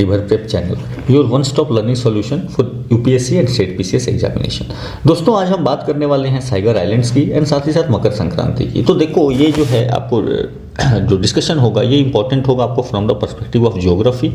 River prep channel, your one stop learning solution for UPSC and state PCS examination. दोस्तों आज हम बात करने वाले हैं साइगर आइलैंड्स की एंड साथ ही साथ मकर संक्रांति की। तो देखो ये जो है आपको जो डिस्कशन होगा ये इंपॉर्टेंट होगा आपको from the perspective of geography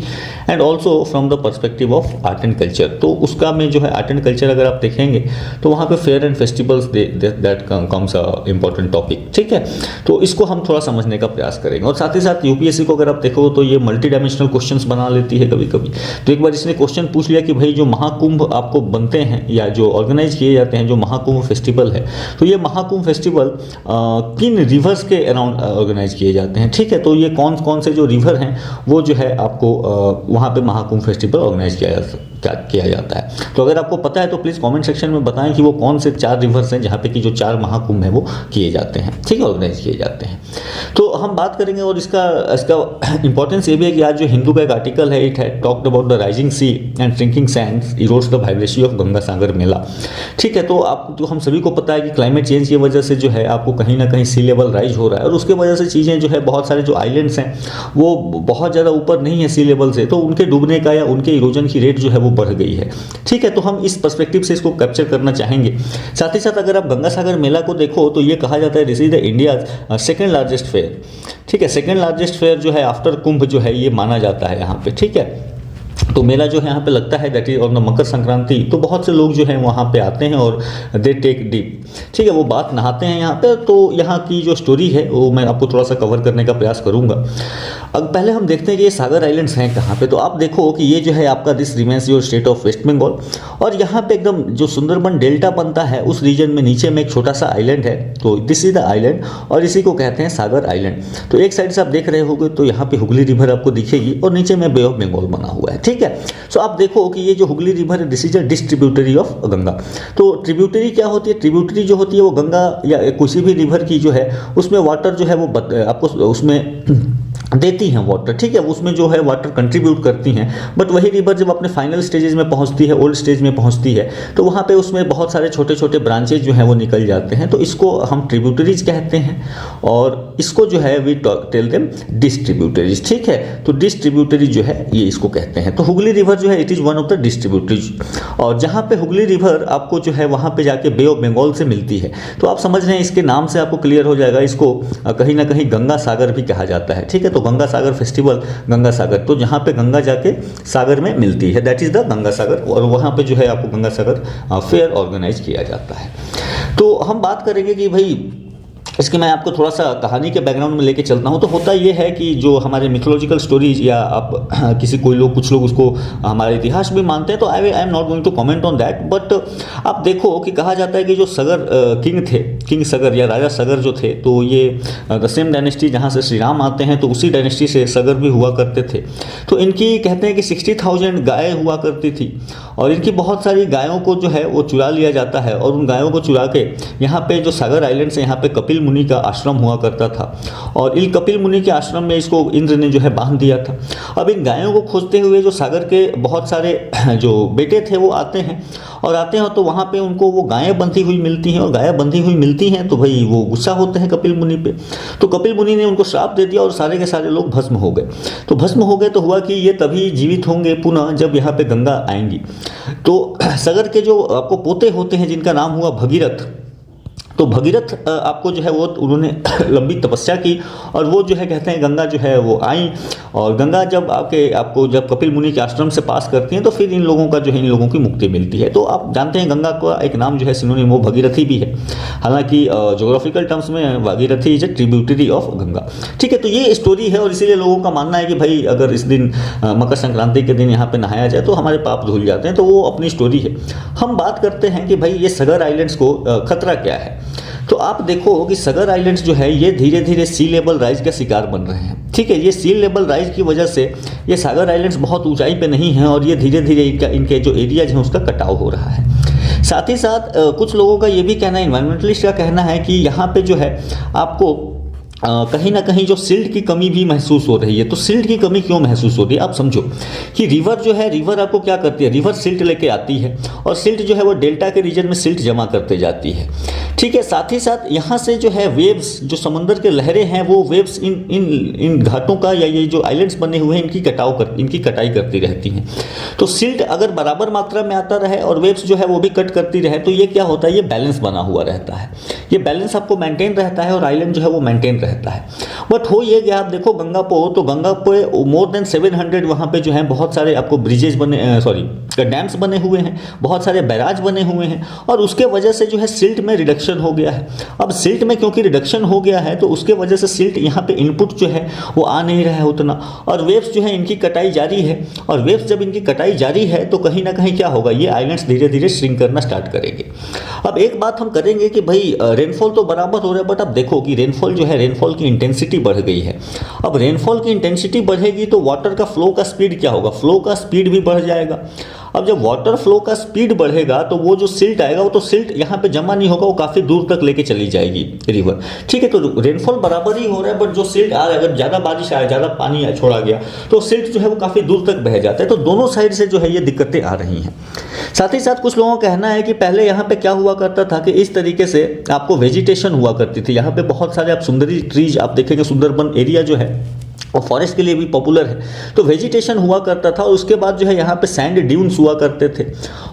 and also from the perspective of art and culture. तो उसका में जो है आर्ट एंड कल्चर अगर आप देखेंगे तो वहाँ पे fair and festivals that comes a important topic, ठीक है। तो इसको हम थोड़ा समझने का प्रयास करेंगे और साथ ही साथ यूपीएससी को अगर आप देखो तो ये मल्टी डायमेंशनल क्वेश्चंस बना लेती है कभी कभी। तो एक बार इसने क्वेश्चन पूछ लिया कि भाई जो महाकुंभ आपको बनते हैं या जो ऑर्गेनाइज किए जाते हैं, जो महाकुंभ फेस्टिवल है, तो ये महाकुंभ फेस्टिवल किन रिवर्स के अराउंड ऑर्गेनाइज किए जाते हैं, ठीक है। तो ये कौन कौन से जो रिवर हैं वो जो है आपको वहाँ पे महाकुंभ फेस्टिवल ऑर्गेनाइज किया जाता है। तो अगर आपको पता है तो प्लीज़ कमेंट सेक्शन में बताएं कि वो कौन से 4 रिवर्स हैं जहाँ पे कि जो 4 महाकुंभ हैं वो किए जाते हैं, ठीक है, ऑर्गेनाइज किए जाते हैं। तो हम बात करेंगे और इसका इंपॉर्टेंस ये भी है कि आज जो हिंदू का एक आर्टिकल है, it had talked about the rising sea and shrinking sands erodes the vibration of Ganga Sagar Mela, ठीक है। तो आप जो हम सभी को पता है कि क्लाइमेट चेंज की वजह से जो है आपको कहीं ना कहीं सी लेवल राइज हो रहा है और उसके वजह से चीज़ें जो है बहुत सारे जो आइलैंड्स हैं वो बहुत ज़्यादा ऊपर नहीं है सी लेवल से, तो उनके डूबने का या उनके इरोजन की रेट जो है वो बढ़ गई है, ठीक है। तो हम इस पर्सपेक्टिव से इसको कैप्चर करना चाहेंगे। साथ ही साथ अगर आप गंगा सागर मेला को देखो तो ये कहा जाता है this is the India second largest fair, ठीक है। सेकेंड लार्जेस्ट फेयर जो है आफ्टर कुंभ जो है ये माना जाता है यहाँ पे, ठीक है। तो मेला जो है यहाँ पे लगता है that is on the Makar Sankranti. तो बहुत से लोग जो हैं वहाँ पे आते हैं और दे टेक डीप, ठीक है, वो बात नहाते हैं यहाँ पे। तो यहाँ की जो स्टोरी है वो मैं आपको थोड़ा सा कवर करने का प्रयास करूँगा। अब पहले हम देखते हैं कि ये सागर आइलैंड्स हैं कहाँ पे। तो आप देखो कि ये जो है आपका this remains your state of West Bengal और यहाँ पे एकदम जो सुंदरबन डेल्टा बनता है उस रीजन में नीचे में एक छोटा सा आइलैंड है, तो दिस इज द आइलैंड और इसी को कहते हैं सागर आइलैंड। तो एक साइड से आप देख रहे होंगे तो यहाँ पे हुगली रिवर आपको दिखेगी और नीचे में बे ऑफ बंगाल बना हुआ है, ठीक है। सो आप देखो कि ये जो हुगली रिवर है this is a distributary of Ganga. तो ट्रिब्यूटरी क्या होती है? ट्रिब्यूटरी जो होती है वो गंगा या किसी भी रिवर की जो है उसमें वाटर जो है वो आपको उसमें देती हैं वाटर, ठीक है, उसमें जो है वाटर कंट्रीब्यूट करती हैं। बट वही रिवर जब अपने फाइनल स्टेजेस में पहुंचती है, ओल्ड स्टेज में पहुंचती है, तो वहाँ पे उसमें बहुत सारे छोटे छोटे ब्रांचेज जो हैं वो निकल जाते हैं। तो इसको हम ट्रिब्यूटरीज कहते हैं और इसको जो है वी टेल देम डिस्ट्रीब्यूटरीज, ठीक है। तो डिस्ट्रीब्यूटरी जो है ये इसको कहते हैं। तो हुगली रिवर जो है it is one of the distributaries और जहाँ पे हुगली रिवर आपको जो है वहाँ पे जाके बे ऑफ बंगाल से मिलती है। तो आप समझ रहे हैं इसके नाम से आपको क्लियर हो जाएगा, इसको कहीं ना कहीं गंगा सागर भी कहा जाता है, ठीक है। तो गंगा सागर फेस्टिवल, गंगा सागर, तो जहाँ पे गंगा जाके सागर में मिलती है that is the Ganga Sagar और वहाँ पे जो है आपको गंगा सागर फेयर ऑर्गेनाइज किया जाता है। तो हम बात करेंगे कि भाई इसकी मैं आपको थोड़ा सा कहानी के बैकग्राउंड में लेके चलता हूँ। तो होता ये है कि जो हमारे मिथोलॉजिकल स्टोरीज या आप कुछ लोग उसको हमारा इतिहास भी मानते हैं, तो I am not going to comment on that. But आप देखो कि कहा जाता है कि जो सगर किंग थे, किंग सगर या राजा सगर जो थे, तो ये द सेम डायनेस्टी जहाँ से श्री राम आते हैं तो उसी डायनेस्टी से सगर भी हुआ करते थे। तो इनकी कहते हैं कि 60,000 गाय हुआ करती थी और इनकी बहुत सारी गायों को जो है वो चुरा लिया जाता है और उन गायों को चुरा के यहाँ पे जो सागर आइलैंड से यहाँ पे कपिल मुनि का आश्रम हुआ करता था और इन कपिल मुनि के आश्रम में इसको इंद्र ने जो है बांध दिया था। अब इन गायों को खोजते हुए जो सागर के बहुत सारे जो बेटे थे वो आते हैं तो वहाँ पे उनको वो गायें बंधी हुई मिलती हैं और गायें बंधी हुई मिलती हैं तो भाई वो गुस्सा होते हैं कपिल मुनि पे। तो कपिल मुनि ने उनको श्राप दे दिया और सारे के सारे लोग भस्म हो गए। तो भस्म हो गए तो हुआ कि ये तभी जीवित होंगे पुनः जब यहाँ पे गंगा आएंगी। तो सागर के जो आपको पोते होते हैं जिनका नाम हुआ भगीरथ, तो भगीरथ आपको जो है वो उन्होंने लंबी तपस्या की और वो जो है कहते हैं गंगा जो है वो आई और गंगा जब आपको जब कपिल मुनि के आश्रम से पास करती हैं तो फिर इन लोगों का जो है इन लोगों की मुक्ति मिलती है। तो आप जानते हैं गंगा का एक नाम जो है सिनोनिम वो भगीरथी भी है, हालांकि ज्योग्राफिकल टर्म्स में Bhagirathi is a tributary of Ganga, ठीक है। तो ये स्टोरी है और इसीलिए लोगों का मानना है कि भाई अगर इस दिन मकर संक्रांति के दिन यहाँ पे नहाया जाए तो हमारे पाप धुल जाते हैं। तो वो अपनी स्टोरी है। हम बात करते हैं कि भाई ये सागर आइलैंड्स को खतरा क्या है। तो आप देखो कि सागर आइलैंड्स जो है ये धीरे धीरे सी लेवल राइज का शिकार बन रहे हैं, ठीक है। ये सी लेवल राइज की वजह से ये सागर आइलैंड्स बहुत ऊंचाई पे नहीं हैं और ये धीरे धीरे इनके जो एरियाज हैं उसका कटाव हो रहा है। साथ ही साथ कुछ लोगों का ये भी कहना है, इन्वायरमेंटलिस्ट का कहना है कि यहाँ पे जो है आपको कहीं ना कहीं जो सिल्ट की कमी भी महसूस हो रही है। तो सिल्ट की कमी क्यों महसूस होती है, आप समझो कि रिवर जो है, रिवर आपको क्या करती है, रिवर सिल्ट लेके आती है और सिल्ट जो है वो डेल्टा के रीजन में सिल्ट जमा करते जाती है, ठीक है। साथ ही साथ यहाँ से जो है वेव्स, जो समंदर के लहरें हैं, वो वेव्स इन घाटों का या ये जो आइलैंड्स बने हुए हैं इनकी कटाई करती रहती हैं। तो सिल्ट अगर बराबर मात्रा में आता रहे और वेव्स जो है वो भी कट करती रहे तो ये क्या होता है, ये बैलेंस बना हुआ रहता है, ये बैलेंस आपको मेंटेन रहता है और आइलैंड जो है वो मेंटेन रहता है। बट हो ये गया, आप देखो गंगा पे मोर देन 700 वहाँ पे जो है बहुत सारे आपको ब्रिजेज डैम्स बने हुए हैं, बहुत सारे बैराज बने हुए हैं और उसके वजह से जो है सिल्ट में रिडक्शन हो गया है। अब सिल्ट में क्योंकि रिडक्शन हो गया है तो उसके वजह से सिल्ट यहाँ पे इनपुट जो है वो आ नहीं रहा है उतना, और वेव्स जो है इनकी कटाई जारी है, और वेव्स जब इनकी कटाई जारी है तो कहीं ना कहीं क्या होगा, ये आइलैंड्स धीरे धीरे श्रिंक करना स्टार्ट करेंगे। अब एक बात हम करेंगे कि भाई रेनफॉल तो बराबर हो रहा है, बट अब देखो कि रेनफॉल जो है, रेनफॉल की इंटेंसिटी बढ़ गई है। अब रेनफॉल की इंटेंसिटी बढ़ेगी तो वाटर का फ्लो का स्पीड क्या होगा, फ्लो का स्पीड भी बढ़ जाएगा। अब जब वाटर फ्लो का स्पीड बढ़ेगा तो वो जो सिल्ट आएगा वो तो सिल्ट यहाँ पे जमा नहीं होगा, वो काफ़ी दूर तक लेके चली जाएगी रिवर, ठीक है। तो रेनफॉल बराबर ही हो रहा है, बट जो सिल्ट आ रहा है, अगर ज़्यादा बारिश आया, ज़्यादा पानी छोड़ा गया तो सिल्ट जो है वो काफ़ी दूर तक बह जाता है। तो दोनों साइड से जो है ये दिक्कतें आ रही हैं। साथ ही साथ कुछ लोगों का कहना है कि पहले यहाँ पे क्या हुआ करता था कि इस तरीके से आपको वेजिटेशन हुआ करती थी, यहाँ पे बहुत सारे आप सुंदरी ट्रीज आप देखेंगे, सुंदरबन एरिया जो है और फॉरेस्ट के लिए भी पॉपुलर है, तो वेजिटेशन हुआ करता था। और उसके बाद जो है यहाँ पे सैंड ड्यून्स हुआ करते थे,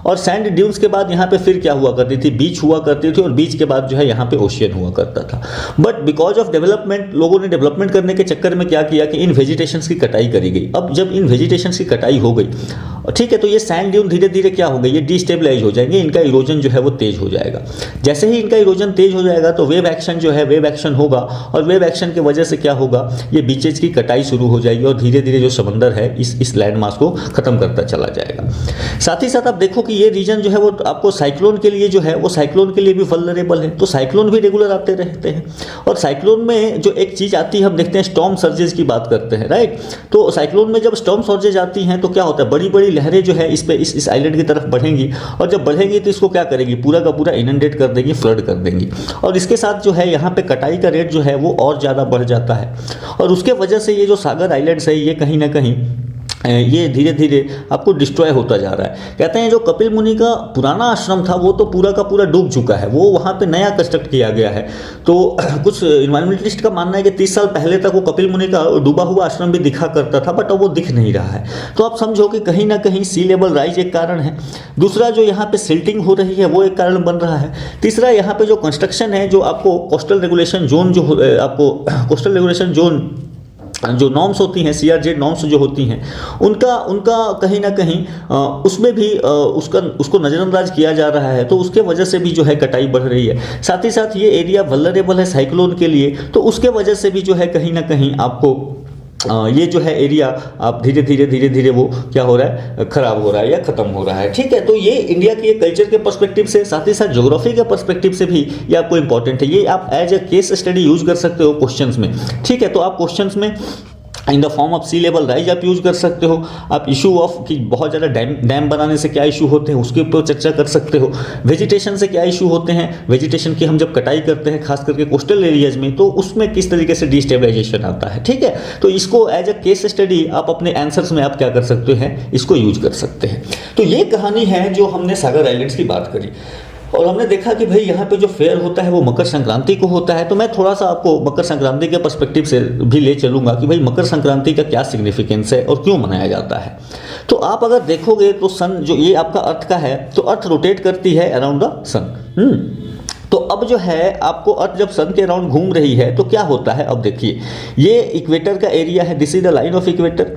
और सैंड ड्यून्स के बाद यहाँ पे फिर क्या हुआ करती थी, बीच हुआ करती थी, और बीच के बाद जो है यहाँ पे ओशियन हुआ करता था। बट बिकॉज ऑफ डेवलपमेंट, लोगों ने डेवलपमेंट करने के चक्कर में क्या किया कि इन वेजिटेशंस की कटाई करी गई। अब जब इन वेजिटेशंस की कटाई हो गई, ठीक है, तो ये सैंड ड्यून धीरे धीरे क्या हो गई, ये डिस्टेबलाइज हो जाएंगे, इनका इरोजन जो है वो तेज हो जाएगा। जैसे ही इनका इरोजन तेज हो जाएगा तो वेव एक्शन जो है, वेव एक्शन होगा, और वेव एक्शन की वजह से क्या होगा, ये बीचेज की कटाई शुरू हो जाएगी और धीरे धीरे जो समंदर है इस लैंड मास को खत्म करता चला जाएगा। साथ ही साथ आप देखो कि ये रीजन जो है वो आपको साइक्लोन के लिए जो है वो साइक्लोन के लिए भी वल्नरेबल है। तो साइक्लोन भी रेगुलर आते रहते हैं, और साइक्लोन में जो एक चीज आती है, हम देखते हैं स्टॉर्म सर्जेस की बात करते हैं, राइट। तो साइक्लोन में जब स्टॉर्म सर्जेस आती हैं तो क्या होता है, बड़ी बड़ी लहरें जो है इस आइलैंड की तरफ बढ़ेंगी, और जब बढ़ेंगी तो इसको क्या करेगी, पूरा का पूरा इनंडेट कर देंगी, फ्लड कर देंगी, और इसके साथ जो है यहाँ पे कटाई का रेट जो है वो और ज़्यादा बढ़ जाता है। और उसके वजह से ये जो सागर आइलैंड्स है ये कहीं ना कहीं ये धीरे धीरे आपको डिस्ट्रॉय होता जा रहा है। कहते हैं जो कपिल मुनि का पुराना आश्रम था वो तो पूरा का पूरा डूब चुका है, वो वहाँ पे नया कंस्ट्रक्ट किया गया है। तो कुछ इन्वायरमेंटलिस्ट का मानना है कि 30 साल पहले तक वो कपिल मुनि का डूबा हुआ आश्रम भी दिखा करता था, बट अब वो दिख नहीं रहा है। तो आप समझो कि कहीं ना कहीं सी लेवल राइज एक कारण है, दूसरा जो यहाँ पे सिल्टिंग हो रही है वो एक कारण बन रहा है, तीसरा यहाँ पे जो कंस्ट्रक्शन है, जो आपको कोस्टल रेगुलेशन जोन आपको कोस्टल रेगुलेशन जोन जो नॉर्म्स होती हैं, CRZ नॉर्म्स जो होती हैं, उनका कहीं ना कहीं उसमें भी उसको नज़रअंदाज किया जा रहा है। तो उसके वजह से भी जो है कटाई बढ़ रही है। साथ ही साथ ये एरिया वल्नरेबल है साइक्लोन के लिए, तो उसके वजह से भी जो है कहीं ना कहीं आपको ये जो है एरिया आप धीरे धीरे वो क्या हो रहा है, खराब हो रहा है या खत्म हो रहा है, ठीक है। तो ये इंडिया की कल्चर के पर्सपेक्टिव से, साथ ही साथ ज्योग्राफी के पर्सपेक्टिव से भी ये आपको इंपॉर्टेंट है। ये आप as a case study use कर सकते हो क्वेश्चंस में, ठीक है। तो आप क्वेश्चंस में in the form of sea level rise आप यूज कर सकते हो। आप इशू ऑफ कि बहुत ज़्यादा डैम बनाने से क्या इशू होते हैं उसके ऊपर चर्चा कर सकते हो। वेजिटेशन से क्या इशू होते हैं, वेजिटेशन की हम जब कटाई करते हैं खास करके कोस्टल एरियाज में, तो उसमें किस तरीके से डिस्टेबलाइजेशन आता है, ठीक है। तो इसको एज अ केस स्टडी आप अपने आंसर्स में आप क्या कर सकते हैं, इसको यूज कर सकते हैं। तो ये कहानी है जो हमने सागर आइलैंड्स की बात करी, और हमने देखा कि भाई यहाँ पे जो फेयर होता है वो मकर संक्रांति को होता है। तो मैं थोड़ा सा आपको मकर संक्रांति के पर्सपेक्टिव से भी ले चलूँगा कि भाई मकर संक्रांति का क्या सिग्निफिकेंस है और क्यों मनाया जाता है। तो आप अगर देखोगे तो सन जो ये आपका अर्थ का है, तो अर्थ रोटेट करती है अराउंड द सन। तो अब जो है आपको अर्थ जब सन के अराउंड घूम रही है तो क्या होता है, अब देखिए ये इक्वेटर का एरिया है, this is the line of equator.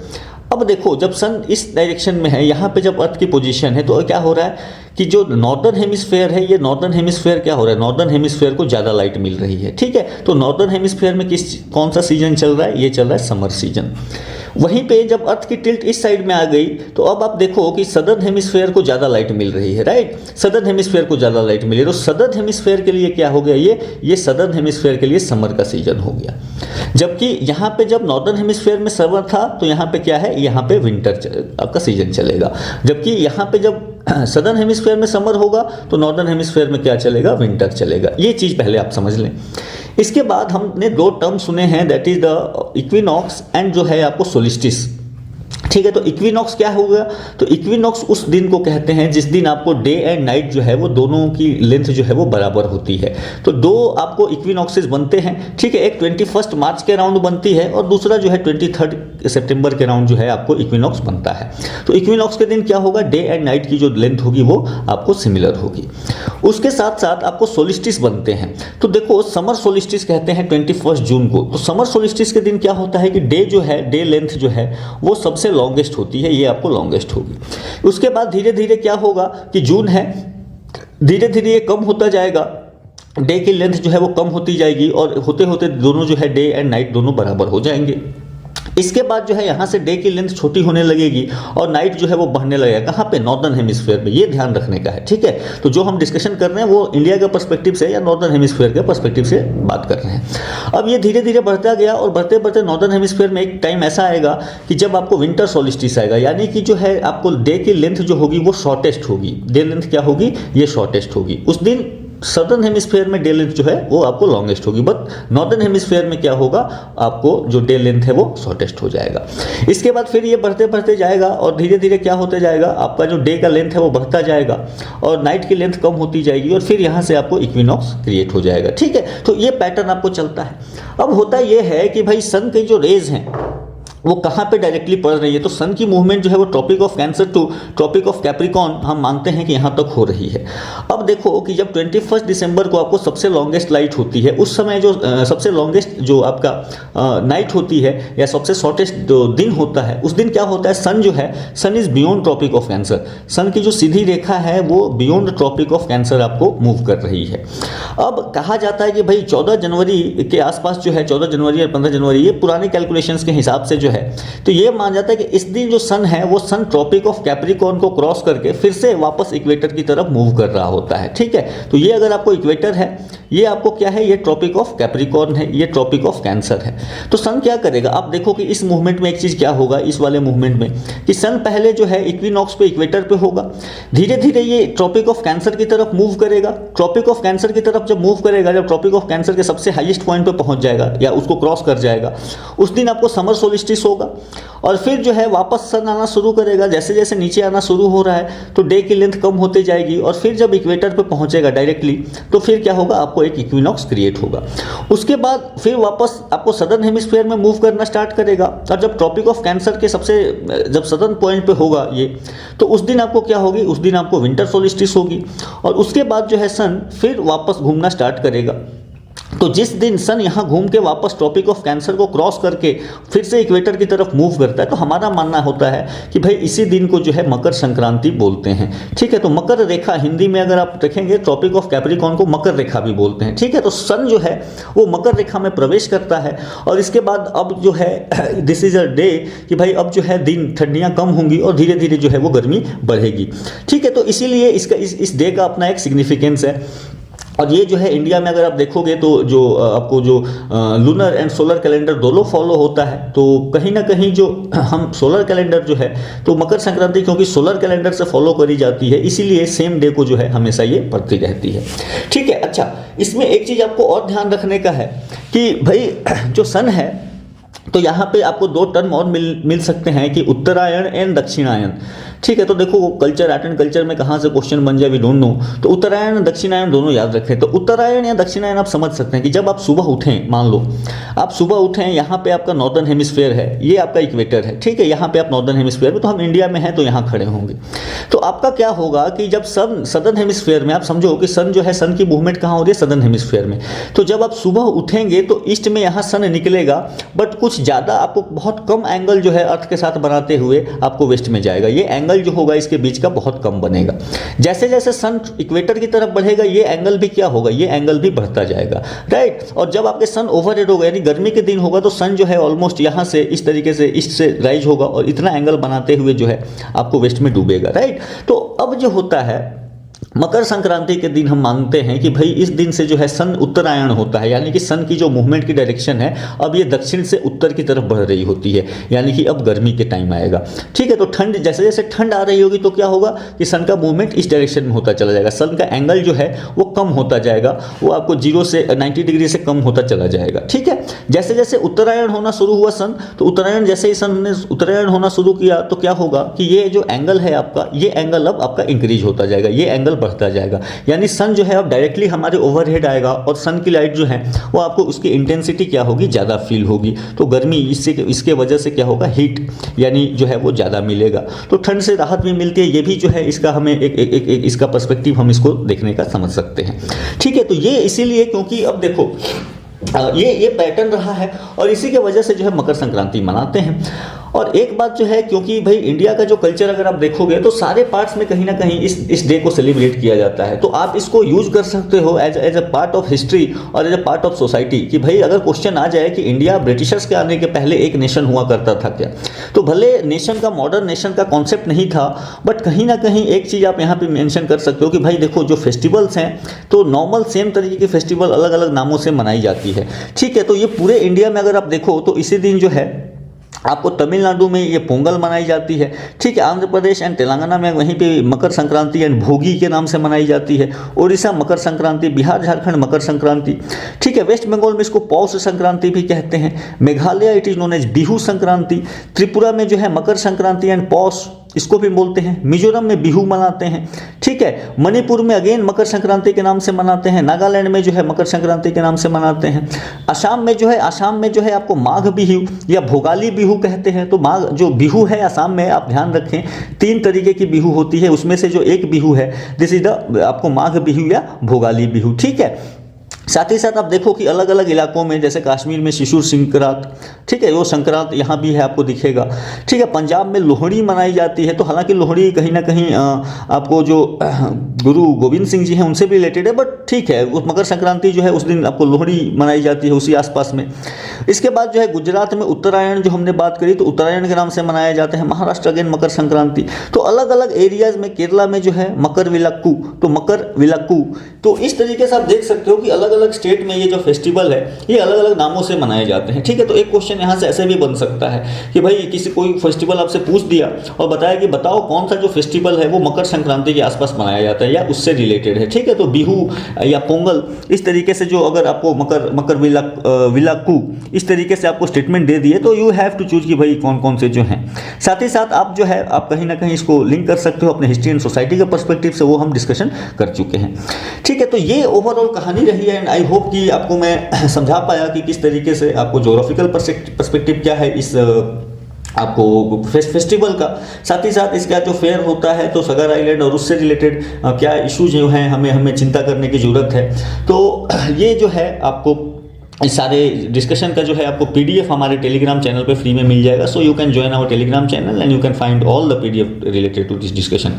अब देखो जब सन इस डायरेक्शन में है, यहाँ पे जब अर्थ की पोजीशन है, तो क्या हो रहा है कि जो नॉर्दर्न हेमिस्फेयर है, ये नॉर्दर्न हेमिस्फेयर क्या हो रहा है, नॉर्दर्न हेमिस्फेयर को ज़्यादा लाइट मिल रही है, ठीक है। तो नॉर्दर्न हेमिस्फेयर में कौन सा सीजन चल रहा है, ये चल रहा है समर सीजन। वहीं पे जब अर्थ की टिल्ट इस साइड में आ गई तो अब आप देखो कि सदर्न हेमिस्फेयर को ज़्यादा लाइट मिल रही है, राइट। सदर्न हेमिस्फेयर को ज़्यादा लाइट मिली, तो सदर्न हेमिस्फेयर के लिए क्या हो गया, ये सदर्न हेमिस्फेयर के लिए समर का सीजन हो गया। जबकि यहाँ पे जब नॉर्दर्न हेमिस्फेयर में समर था तो यहाँ पे क्या है, यहाँ पे विंटर आपका सीजन चलेगा। जबकि यहाँ पे जब सदर्न हेमिस्फेयर में समर होगा तो नॉर्दर्न हेमिस्फेयर में क्या चलेगा, विंटर चलेगा। ये चीज़ पहले आप समझ लें। इसके बाद हमने दो टर्म सुने हैं, that is the equinox and जो है आपको सोलिस्टिस। ठीक है, तो इक्विनॉक्स क्या होगा? तो इक्विनॉक्स उस दिन को कहते हैं जिस दिन आपको डे एंड नाइट जो है वो दोनों की लेंथ जो है वो बराबर होती है। तो दो आपको इक्विनॉक्सेस बनते हैं। ठीक है, एक 21 मार्च के राउंड बनती है और दूसरा जो है 23 सितंबर के राउंड जो है आपको इक्विनॉक्स बनता है। तो इक्विनॉक्स के दिन क्या होगा? डे एंड नाइट की जो लेंथ होगी वो आपको सिमिलर होगी। उसके साथ साथ आपको सोलिस्टिस बनते हैं। तो देखो, समर सोलिस्टिस कहते हैं 21 जून को। तो समर सोलिस्टिस के दिन क्या होता है कि डे जो है, डे लेंथ जो है वो सबसे लॉन्गेस्ट होती है, ये आपको लॉन्गेस्ट होगी। उसके बाद धीरे धीरे क्या होगा कि जून है, धीरे धीरे ये कम होता जाएगा, डे की लेंथ जो है वो कम होती जाएगी और होते होते दोनों जो है डे एंड नाइट दोनों बराबर हो जाएंगे। इसके बाद जो है यहाँ से डे की लेंथ छोटी होने लगेगी और नाइट जो है वो बढ़ने लगेगा। कहाँ पे? नॉर्दर्न हेमिस्फीयर में। ये ध्यान रखने का है। ठीक है, तो जो हम डिस्कशन कर रहे हैं वो इंडिया के पर्सपेक्टिव से या नॉर्दर्न हेमिस्फीयर के पर्सपेक्टिव से बात कर रहे हैं। अब ये धीरे धीरे बढ़ता गया और बढ़ते बढ़ते नॉर्दर्न हेमिस्फीयर में एक टाइम ऐसा आएगा कि जब आपको विंटर सोलिस्टिस आएगा, यानी कि जो है आपको डे की लेंथ जो होगी वो शॉर्टेस्ट होगी। डे लेंथ क्या होगी? ये शॉर्टेस्ट होगी। उस दिन सदर्न हेमिस्फीयर में डे लेंथ जो है वो आपको लॉन्गेस्ट होगी, बट नॉर्दर्न हेमिस्फीयर में क्या होगा? आपको जो डे लेंथ है वो शॉर्टेस्ट हो जाएगा। इसके बाद फिर ये बढ़ते बढ़ते जाएगा और धीरे धीरे क्या होते जाएगा? आपका जो डे का लेंथ है वो बढ़ता जाएगा और नाइट की लेंथ कम होती जाएगी और फिर यहाँ से आपको इक्विनॉक्स क्रिएट हो जाएगा। ठीक है, तो ये पैटर्न आपको चलता है। अब होता ये है कि भाई सन के जो रेज हैं वो कहाँ पे डायरेक्टली पड़ रही है? तो सन की मूवमेंट जो है वो tropic of cancer to tropic of Capricorn हम मानते हैं कि यहाँ तक हो रही है। अब देखो कि जब 21 दिसंबर को आपको सबसे लॉन्गेस्ट लाइट होती है, उस समय जो सबसे लॉन्गेस्ट जो आपका नाइट होती है या सबसे शॉर्टेस्ट जो दिन होता है, उस दिन क्या होता है? सन जो है, sun is beyond tropic of cancer. Sun की जो सीधी रेखा है वो बियॉन्ड ट्रॉपिक ऑफ कैंसर आपको मूव कर रही है। अब कहा जाता है कि भाई 14 जनवरी के आसपास जो है, 14 जनवरी या 15 जनवरी, ये पुराने कैलकुलेशंस के हिसाब से जो है, तो ये मान जाता है कि इस दिन जो सन है वो सन ट्रॉपिक ऑफ कैप्रिकॉर्न को क्रॉस करके फिर से वापस इक्वेटर की तरफ मूव कर रहा होता है। ठीक है, तो ये अगर आपको इक्वेटर है, ये आपको क्या है? ये ट्रॉपिक ऑफ कैप्रिकॉर्न है, ये ट्रॉपिक ऑफ कैंसर है। तो सन क्या करेगा? आप देखो कि इस मूवमेंट में एक चीज क्या होगा, इस वाले मूवमेंट में, कि सन पहले जो है इक्विनॉक्स पे, इक्वेटर पे होगा, धीरे धीरे ये ट्रॉपिक ऑफ कैंसर की तरफ मूव करेगा। ट्रॉपिक ऑफ कैंसर की तरफ जब मूव करेगा, जब ट्रॉपिक ऑफ कैंसर के सबसे हाईएस्ट पॉइंट पे पहुंच जाएगा या उसको क्रॉस कर जाएगा, उस दिन आपको समर सोलिस्टिस होगा और फिर जो है वापस सन आना शुरू करेगा। जैसे जैसे नीचे आना शुरू हो रहा है तो डे की लेंथ कम होते जाएगी और फिर जब इक्वेटर पे पहुंचेगा डायरेक्टली, तो फिर क्या होगा? आपको एक इक्विनॉक्स क्रिएट होगा। उसके बाद फिर वापस आपको सदर्न हेमिस्फीयर में मूव करना स्टार्ट करेगा और जब ट्रॉपिक ऑफ कैंसर के जब सदर्न पॉइंट पे होगा ये, तो उस दिन आपको क्या होगी? उस दिन आपको विंटर सोलिस्टिस होगी और उसके बाद जो है सन फिर वापस घूमना स्टार्ट करेगा। तो जिस दिन सन यहाँ घूम के वापस ट्रॉपिक ऑफ कैंसर को क्रॉस करके फिर से इक्वेटर की तरफ मूव करता है, तो हमारा मानना होता है कि भाई इसी दिन को जो है मकर संक्रांति बोलते हैं। ठीक है, तो मकर रेखा हिंदी में अगर आप देखेंगे, ट्रॉपिक ऑफ कैप्रिकॉर्न को मकर रेखा भी बोलते हैं। ठीक है, तो सन जो है वो मकर रेखा में प्रवेश करता है और इसके बाद अब जो है दिस इज अ डे कि भाई अब जो है दिन, ठंडियाँ कम होंगी और धीरे धीरे जो है वो गर्मी बढ़ेगी। ठीक है, तो इसीलिए इसका इस डे का अपना एक सिग्निफिकेंस है। और ये जो है इंडिया में अगर आप देखोगे तो जो आपको जो लूनर एंड सोलर कैलेंडर दोनों फॉलो होता है, तो कहीं ना कहीं जो हम सोलर कैलेंडर जो है, तो मकर संक्रांति क्योंकि सोलर कैलेंडर से फॉलो करी जाती है, इसीलिए सेम डे को जो है हमेशा ये पड़ती रहती है। ठीक है, अच्छा, इसमें एक चीज़ आपको और ध्यान रखने का है कि भाई जो सन है, तो यहाँ पे आपको दो टर्म और मिल सकते हैं कि उत्तरायण एंड दक्षिणायन। ठीक है, तो देखो कल्चर, आर्ट एंड कल्चर में कहाँ से क्वेश्चन बन जाए वी डोंट नो, तो उत्तरायण दक्षिणायन दोनों याद रखें। तो उत्तरायण या दक्षिणायन आप समझ सकते हैं कि जब आप सुबह उठें, मान लो आप सुबह उठें, यहाँ पे आपका नॉर्दर्न हेमिस्फीयर है, ये आपका इक्वेटर है। ठीक है, यहाँ पे आप नॉर्दर्न हेमिस्फीयर में, तो हम इंडिया में हैं तो यहाँ खड़े होंगे। तो आपका क्या होगा कि जब सन सदर्न हेमिस्फीयर में, आप समझो कि सन जो है, सन की मूवमेंट कहाँ हो रही है? सदर्न हेमिस्फीयर में। तो जब आप सुबह उठेंगे तो ईस्ट में यहाँ सन निकलेगा, बट कुछ ज़्यादा आपको बहुत कम एंगल जो है अर्थ के साथ बनाते हुए आपको वेस्ट में जाएगा। ये एंगल जो होगा इसके बीच का बहुत कम बनेगा। जैसे जैसे सन इक्वेटर की तरफ बढ़ेगा, ये एंगल भी क्या होगा? ये एंगल भी बढ़ता जाएगा, राइट। और जब आपके सन ओवरहेड होगा, यानी गर्मी के दिन होगा, तो सन जो है ऑलमोस्ट यहाँ से इस तरीके से ईस्ट से राइज होगा और इतना एंगल बनाते हुए जो है आपको वेस्ट में डूबेगा, राइट। तो अब जो होता है मकर संक्रांति के दिन हम मानते हैं कि भाई इस दिन से जो है सन उत्तरायण होता है, यानी कि सन की जो मूवमेंट की डायरेक्शन है अब ये दक्षिण से उत्तर की तरफ बढ़ रही होती है, यानी कि अब गर्मी के टाइम आएगा। ठीक है, तो ठंड जैसे जैसे ठंड आ रही होगी तो क्या होगा कि सन का मूवमेंट इस डायरेक्शन में होता चला जाएगा, सन का एंगल जो है वो कम होता जाएगा, वो आपको 0 से 90 डिग्री से कम होता चला जाएगा। ठीक है, जैसे जैसे उत्तरायण होना शुरू हुआ सन, तो उत्तरायण जैसे ही सन ने उत्तरायण होना शुरू किया तो क्या होगा कि ये जो एंगल है आपका, ये एंगल अब आपका इंक्रीज होता जाएगा, ये एंगल बढ़ता जाएगा, यानी सन जो है अब डायरेक्टली हमारे ओवरहेड आएगा और सन की लाइट जो है वो आपको उसकी इंटेंसिटी क्या होगी, ज़्यादा फील होगी, तो गर्मी इसके वजह से क्या होगा, हीट यानी जो है वो ज़्यादा मिलेगा, तो ठंड से राहत भी मिलती है। ये भी जो है इसका हमें एक इसका पर्सपेक्टिव हम इसको देखने का समझ सकते हैं। ठीक है, तो ये इसीलिए क्योंकि अब देखो ये पैटर्न रहा है और इसी के वजह से जो है मकर संक्रांति मनाते हैं। और एक बात जो है, क्योंकि भाई इंडिया का जो कल्चर अगर आप देखोगे तो सारे पार्ट्स में कहीं ना कहीं इस डे को सेलिब्रेट किया जाता है, तो आप इसको यूज कर सकते हो as a part of history और as a part of society कि भाई अगर क्वेश्चन आ जाए कि इंडिया ब्रिटिशर्स के आने के पहले एक नेशन हुआ करता था क्या, तो भले नेशन का मॉडर्न नेशन का कॉन्सेप्ट नहीं था, बट कहीं ना कहीं एक चीज़ आप यहाँ पे मेंशन कर सकते हो कि भाई देखो जो फेस्टिवल्स हैं तो नॉर्मल सेम तरीके की फेस्टिवल अलग अलग नामों से मनाई जाती है। ठीक है, तो ये पूरे इंडिया में अगर आप देखो तो इसी दिन जो है आपको तमिलनाडु में ये पोंगल मनाई जाती है। ठीक है, आंध्र प्रदेश एंड तेलंगाना में वहीं पे मकर संक्रांति एंड भोगी के नाम से मनाई जाती है, उड़ीसा मकर संक्रांति, बिहार झारखंड मकर संक्रांति। ठीक है, वेस्ट बंगाल में इसको पौष संक्रांति भी कहते हैं, Meghalaya it is known as Bihu Sankranti, Tripura में जो है मकर संक्रांति एंड पौष इसको भी बोलते हैं, मिजोरम में बिहू मनाते हैं। ठीक है, मणिपुर में अगेन मकर संक्रांति के नाम से मनाते हैं, नागालैंड में जो है मकर संक्रांति के नाम से मनाते हैं, आसाम में जो है आपको माघ बिहू या भोगाली बिहू कहते हैं। तो माघ जो बिहू है आसाम में, आप ध्यान रखें 3 तरीके की बिहू होती है, उसमें से जो एक बिहू है दिस इज द आपको माघ बिहू या भोगाली बिहू। ठीक है, साथ ही साथ आप देखो कि अलग अलग इलाकों में जैसे कश्मीर में शिशुर संक्रांत, ठीक है, वो संक्रांत यहाँ भी है आपको दिखेगा। ठीक है, पंजाब में लोहड़ी मनाई जाती है, तो हालांकि लोहड़ी कहीं ना कहीं आपको जो गुरु गोविंद सिंह जी हैं उनसे भी रिलेटेड है, बट ठीक है, उस मकर संक्रांति जो है उस दिन आपको लोहड़ी मनाई जाती है उसी आसपास में। इसके बाद जो है गुजरात में उत्तरायण जो हमने बात करी तो उत्तरायण के नाम से मनाया जाता है, महाराष्ट्र अगेन मकर संक्रांति। तो अलग अलग एरियाज में, केरला में जो है मकर विलक्कू, तो मकर विलक्कू, तो इस तरीके से आप देख सकते हो कि अलग अलग स्टेट में ये जो फेस्टिवल है ये अलग अलग नामों से मनाए जाते हैं। ठीक है, तो एक क्वेश्चन यहाँ से ऐसे भी बन सकता है कि भाई किसी कोई फेस्टिवल आपसे पूछ दिया और बताया कि बताओ कौन सा जो फेस्टिवल है वो मकर संक्रांति के आसपास मनाया जाता है या उससे रिलेटेड है। ठीक है, तो बिहू या पोंगल इस तरीके से जो अगर आपको मकर विलक्कू इस तरीके से आपको स्टेटमेंट दे दिए तो यू हैव टू चूज कि भाई कौन कौन से जो हैं। साथ ही साथ आप जो है आप कहीं ना कहीं इसको लिंक कर सकते हो अपने हिस्ट्री एंड सोसाइटी के पर्सपेक्टिव से, वो हम डिस्कशन कर चुके हैं। ठीक है, तो ये ओवरऑल कहानी रही है एंड आई होप कि आपको मैं समझा पाया कि किस तरीके से आपको ज्योग्राफिकल पर्सपेक्टिव क्या है इस आपको फेस्टिवल का, साथ ही साथ इसका जो फेयर होता है तो सगर आइलैंड और उससे रिलेटेड क्या इशू जो हैं हमें चिंता करने की ज़रूरत है। तो ये जो है आपको इस सारे डिस्कशन का जो है आपको पीडीएफ हमारे टेलीग्राम चैनल पे फ्री में मिल जाएगा, so you can join our Telegram channel and you can find all the PDF related to this discussion.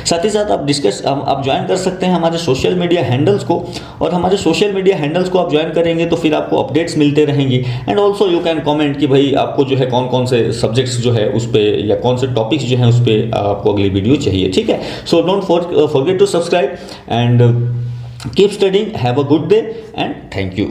साथ ही साथ आप ज्वाइन कर सकते हैं हमारे सोशल मीडिया हैंडल्स को, और हमारे सोशल मीडिया हैंडल्स को आप ज्वाइन करेंगे तो फिर आपको अपडेट्स मिलते रहेंगी and also you can comment कि भाई आपको जो है कौन कौन से सब्जेक्ट्स जो है उस पर या कौन से टॉपिक्स जो हैं उस पर आपको अगली वीडियो चाहिए। ठीक है, so don't forget to subscribe and keep studying, have a good day and thank you.